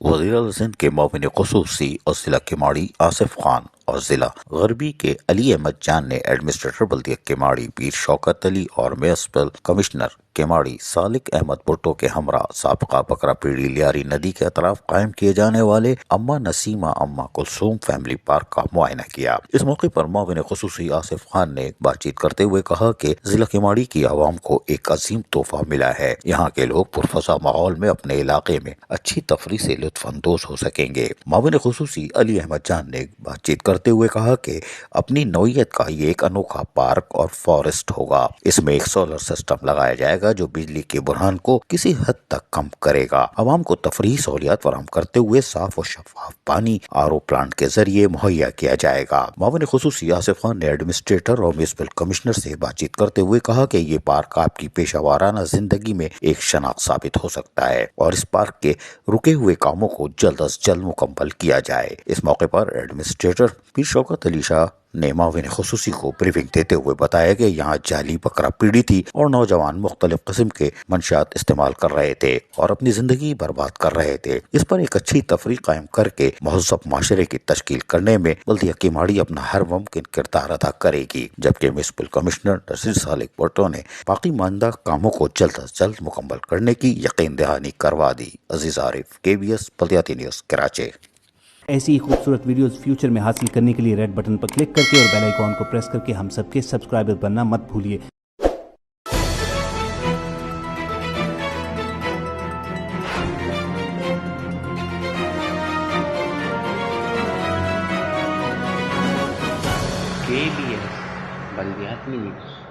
वज़ीर सिंध के मोमिन ख़ुसूसी और ज़िला केमाड़ी आसिफ खान और ज़िला गरबी के अली अहमद जान ने एडमिनिस्ट्रेटर बल्दिया केमाड़ी पीर शौकत अली और म्युनिसिपल कमिश्नर केमाड़ी सालिक अहमद भुट्टो के हमरा साबका बकरा पीड़ी लियारी नदी के अतराफ कायम किए जाने वाले अम्मा नसीमा अम्मा कुलसूम फैमिली पार्क का मुआयना किया। इस मौके पर मोमिन ख़ुसूसी आसिफ खान ने बातचीत करते हुए कहा कि जिला केमाड़ी की आवाम को एक अजीम तोहफा मिला है। यहाँ के लोग पुरफसा माहौल में अपने इलाके में अच्छी तफरी से लुत्फ अंदोज हो सकेंगे। मोमिन ख़ुसूसी अली अहमद जान ने बातचीत करते हुए कहा कि अपनी नौइयत का ये एक अनोखा पार्क और फॉरेस्ट होगा। इसमें एक सोलर सिस्टम लगाया जाएगा जो बिजली के बुरहान को किसी हद तक कम करेगा। आवाम को तफरीही सहूलियात फराहम करते हुए साफ और शफाफ पानी आरओ प्लांट के जरिए मुहैया किया जाएगा। मोमिन ख़ुसूसी आसिफ खान ने एडमिनिस्ट्रेटर और म्युनिसिपल कमिश्नर से बातचीत करते हुए कहा कि ये पार्क आपकी पेशा वाराना जिंदगी में एक शनाख्त साबित हो सकता है और इस पार्क के रुके हुए कामों को जल्द अज जल्द मुकम्मल किया जाए। इस मौके पर एडमिनिस्ट्रेटर पीर शौकत अली शाह ने मोमिन ख़ुसूसी को ब्रीफिंग देते हुए बताया कि यहाँ जाली बकरा पीड़ी थी और नौजवान मुख्तलिफ किस्म के मंशियात इस्तेमाल कर रहे थे और अपनी जिंदगी बर्बाद कर रहे थे। इस पर एक अच्छी तफरीक कायम करके महज़्ज़ब माशरे की तश्कील करने में बल्दिया केमाड़ी अपना हर मुमकिन किरदार अदा करेगी। जबकि म्युनिसिपल कमिश्नर नसीर सालिक भुट्टो ने बाकी मानदा कामों को जल्द अज जल्द मुकम्मल करने की यकीन दहानी करवा दी। अजीज आरिफ, KBS बल्दियाती न्यूज़, कराची। ऐसी ही खूबसूरत वीडियोस फ्यूचर में हासिल करने के लिए रेड बटन पर क्लिक करके और बेल आइकॉन को प्रेस करके हम सबके सब्सक्राइबर बनना मत भूलिए। KBS बल्दियाती न्यूज़।